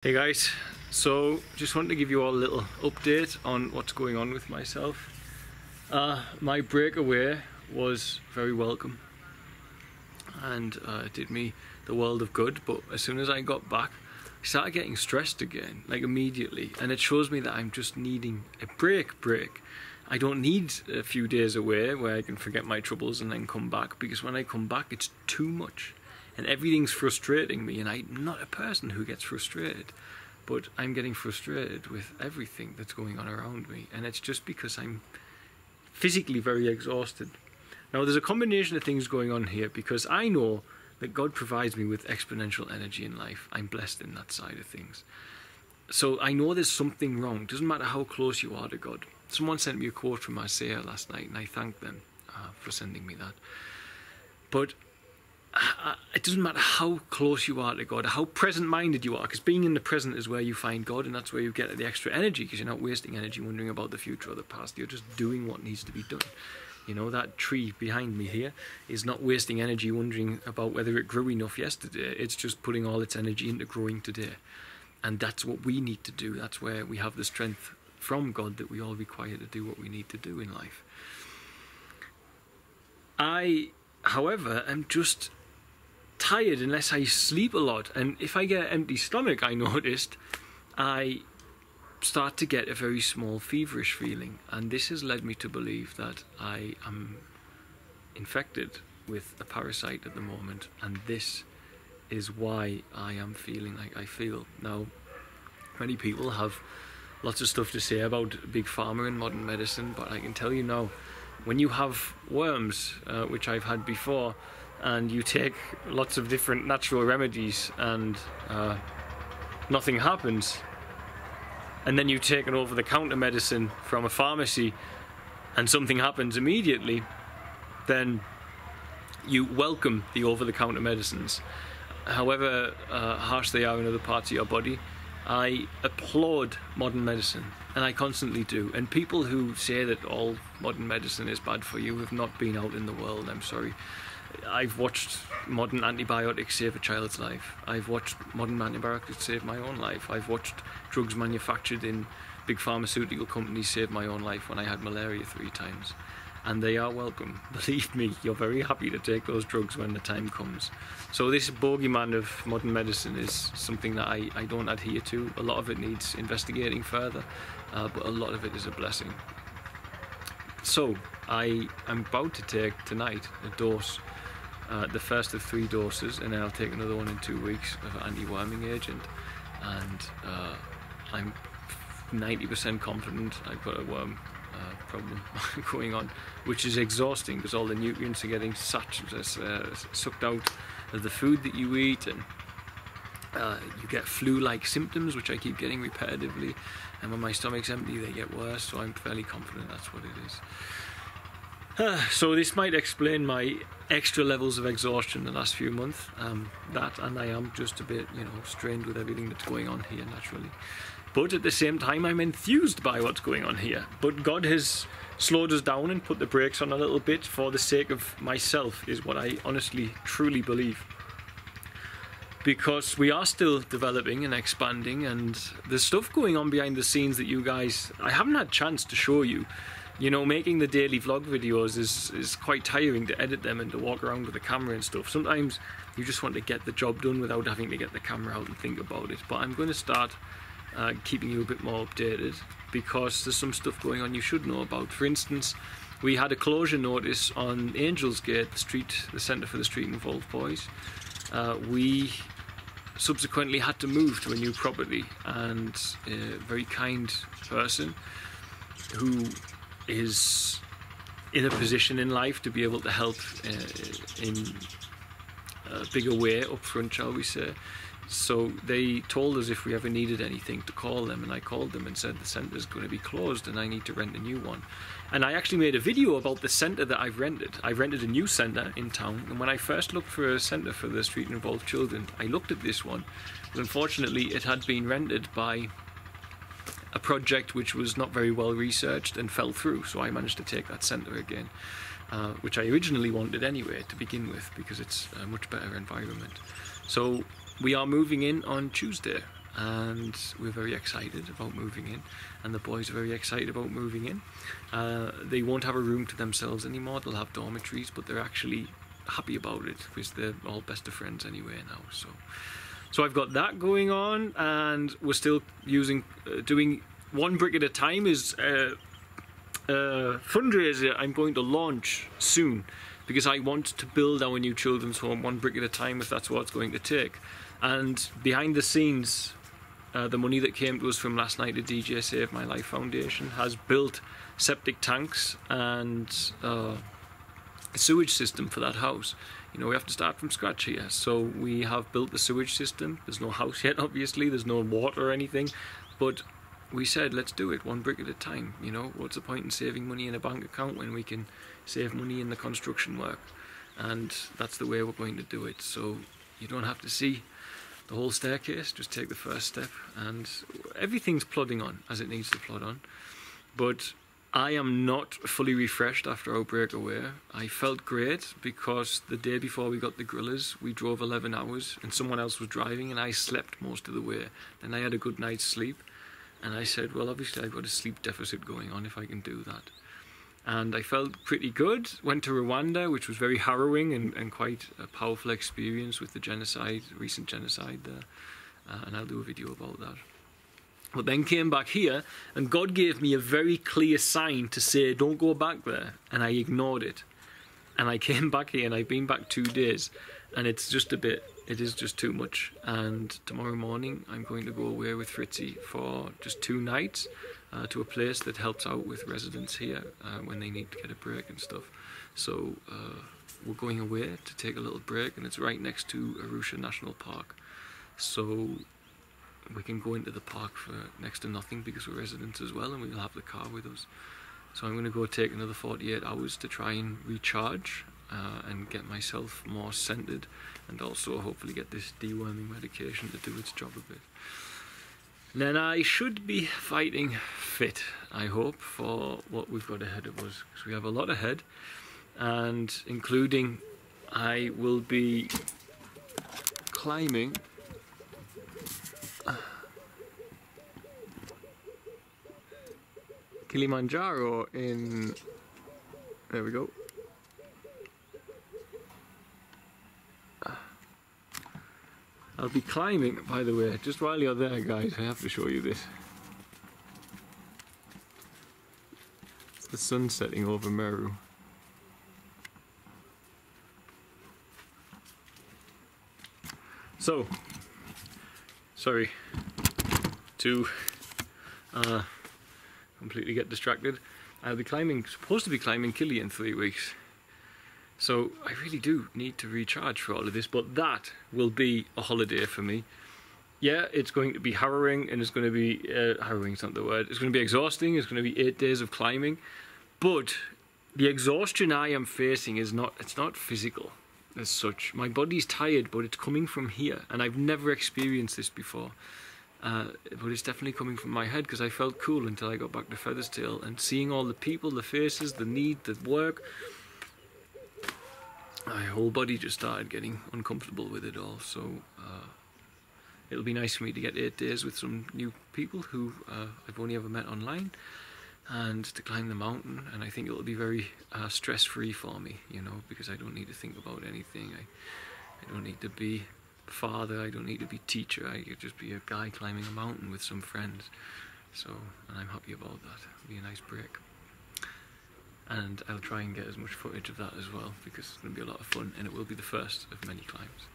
Hey guys, so just wanted to give you all a little update on what's going on with myself. My breakaway was very welcome and it did me the world of good, but as soon as I got back I started getting stressed again, like immediately, and it shows me that I'm just needing a break. I don't need a few days away where I can forget my troubles and then come back, because when I come back it's too much. And everything's frustrating me, and I'm not a person who gets frustrated, but I'm getting frustrated with everything that's going on around me, and it's just because I'm physically very exhausted. Now there's a combination of things going on here, because I know that God provides me with exponential energy in life. I'm blessed in that side of things. So I know there's something wrong. It doesn't matter how close you are to God. Someone sent me a quote from Isaiah last night, and I thanked them for sending me that. But it doesn't matter how close you are to God, how present-minded you are, because being in the present is where you find God, and that's where you get the extra energy, because you're not wasting energy wondering about the future or the past. You're just doing what needs to be done. You know, that tree behind me here is not wasting energy wondering about whether it grew enough yesterday. It's just putting all its energy into growing today. And that's what we need to do. That's where we have the strength from God that we all require to do what we need to do in life. I, however, am just tired unless I sleep a lot, and if I get an empty stomach, I noticed I start to get a very small feverish feeling, and this has led me to believe that I am infected with a parasite at the moment, and this is why I am feeling like I feel. Now, many people have lots of stuff to say about big pharma and modern medicine, but I can tell you now, when you have worms, which I've had before, and you take lots of different natural remedies and nothing happens, and then you take an over-the-counter medicine from a pharmacy and something happens immediately, then you welcome the over-the-counter medicines. However harsh they are in other parts of your body, I applaud modern medicine, and I constantly do. And people who say that all modern medicine is bad for you have not been out in the world. I'm sorry. I've watched modern antibiotics save a child's life. I've watched modern antibiotics save my own life. I've watched drugs manufactured in big pharmaceutical companies save my own life when I had malaria 3 times. And they are welcome. Believe me, you're very happy to take those drugs when the time comes. So this bogeyman of modern medicine is something that I don't adhere to. A lot of it needs investigating further, but a lot of it is a blessing. So I am about to take tonight a dose, the first of 3 doses, and then I'll take another one in 2 weeks of anti-worming agent, and I'm 90% confident I've got a worm problem going on, which is exhausting because all the nutrients are getting sucked out of the food that you eat, and you get flu-like symptoms, which I keep getting repetitively, and when my stomach's empty they get worse, so I'm fairly confident that's what it is. So this might explain my extra levels of exhaustion the last few months, that, and I am just a bit, strained with everything that's going on here naturally. But at the same time, I'm enthused by what's going on here. But God has slowed us down and put the brakes on a little bit for the sake of myself, is what I honestly, truly believe. Because we are still developing and expanding, and there's stuff going on behind the scenes that you guys, I haven't had a chance to show you. Making the daily vlog videos is quite tiring to edit them and to walk around with the camera and stuff. Sometimes you just want to get the job done without having to get the camera out and think about it. But I'm going to start keeping you a bit more updated, because there's some stuff going on you should know about. For instance, we had a closure notice on Angels Gate, the centre for the street involved boys. We subsequently had to move to a new property, and a very kind person who is in a position in life to be able to help in a bigger way up front, shall we say. So they told us if we ever needed anything to call them, and I called them and said the centre's going to be closed and I need to rent a new one. And I actually made a video about the centre that I've rented. I've rented a new centre in town, and when I first looked for a centre for the street involved children, I looked at this one, but unfortunately it had been rented by a project which was not very well researched and fell through, so I managed to take that centre again, which I originally wanted anyway to begin with, because it's a much better environment. So we are moving in on Tuesday, and we're very excited about moving in, and the boys are very excited about moving in. They won't have a room to themselves anymore, they'll have dormitories, but they're actually happy about it because they're all best of friends anyway now. So I've got that going on, and we're still doing one brick at a time is a fundraiser I'm going to launch soon, because I want to build our new children's home one brick at a time if that's what it's going to take. And behind the scenes, the money that came to us from last night at DJ Save My Life Foundation has built septic tanks and a sewage system for that house. You know, we have to start from scratch here. So we have built the sewage system. There's no house yet, obviously. There's no water or anything. But we said, let's do it one brick at a time. You know, what's the point in saving money in a bank account when we can save money in the construction work? And that's the way we're going to do it. So you don't have to see the whole staircase, just take the first step, and everything's plodding on as it needs to plod on. But I am not fully refreshed after our breakaway. I felt great because the day before we got the grillers, we drove 11 hours and someone else was driving, and I slept most of the way. Then I had a good night's sleep, and I said, well, obviously I've got a sleep deficit going on if I can do that. And I felt pretty good. Went to Rwanda, which was very harrowing and quite a powerful experience with the genocide, recent genocide there. And I'll do a video about that. But then came back here, and God gave me a very clear sign to say, don't go back there. And I ignored it. And I came back here, and I've been back 2 days. And it's just it is just too much. And tomorrow morning, I'm going to go away with Fritzy for just 2 nights. To a place that helps out with residents here when they need to get a break and stuff. So we're going away to take a little break, and it's right next to Arusha National Park. So we can go into the park for next to nothing because we're residents as well, and we'll have the car with us. So I'm going to go take another 48 hours to try and recharge and get myself more centered, and also hopefully get this deworming medication to do its job a bit. Then I should be fighting fit, I hope, for what we've got ahead of us, because we have a lot ahead, and including I will be climbing Kilimanjaro in, there we go. I'll be climbing, by the way, just while you're there, guys, I have to show you this. It's the sun setting over Meru. So, sorry to completely get distracted. I'll be supposed to be climbing Kili in 3 weeks. So I really do need to recharge for all of this, but that will be a holiday for me. Yeah, it's going to be harrowing, and it's going to be, harrowing's not the word, it's going to be exhausting, it's going to be 8 days of climbing, but the exhaustion I am facing it's not physical as such. My body's tired, but it's coming from here, and I've never experienced this before. But it's definitely coming from my head, because I felt cool until I got back to Feathersdale, and seeing all the people, the faces, the need, the work, my whole body just started getting uncomfortable with it all. So it'll be nice for me to get 8 days with some new people who I've only ever met online, and to climb the mountain. And I think it'll be very stress-free for me, you know, because I don't need to think about anything. I don't need to be father, I don't need to be teacher. I could just be a guy climbing a mountain with some friends. So, and I'm happy about that. It'll be a nice break. And I'll try and get as much footage of that as well, because it's going to be a lot of fun, and it will be the first of many climbs.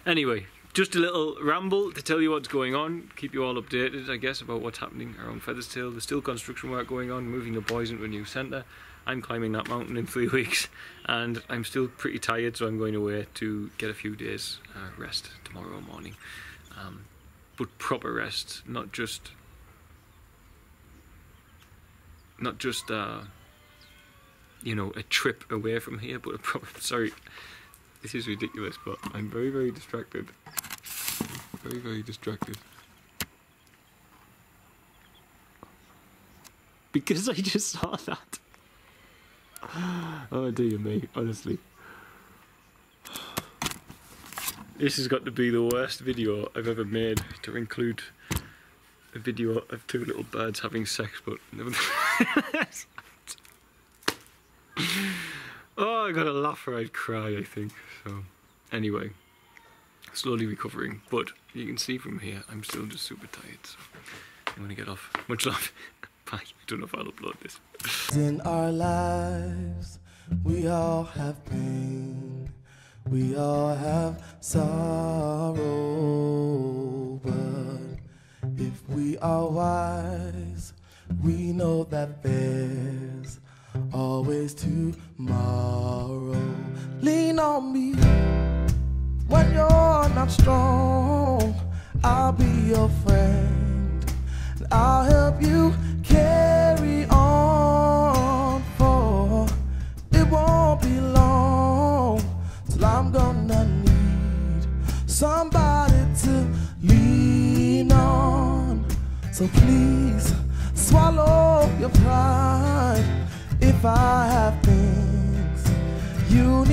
Anyway, just a little ramble to tell you what's going on, keep you all updated, I guess, about what's happening around Feathersdale. There's still construction work going on, moving the boys into a new centre. I'm climbing that mountain in 3 weeks, and I'm still pretty tired, so I'm going away to get a few days rest tomorrow morning. But proper rest, not just you know, a trip away from here, but a proper, sorry, this is ridiculous, but I'm very, very distracted. Very, very distracted. Because I just saw that. Oh dear me, honestly. This has got to be the worst video I've ever made to include a video of two little birds having sex, but nevertheless. Oh, I got a laugh or I'd cry, I think. So, anyway, slowly recovering, but you can see from here I'm still just super tired, so I'm gonna get off. Much love. Bye. I don't know if I'll upload this. In our lives, we all have pain, we all have sorrow, but if we are wise, we know that there's always tomorrow. Lean on me when you're not strong. I'll be your friend, and I'll help you carry on, for it won't be long till I'm gonna need somebody to lean on. So please swallow your pride. If I have things you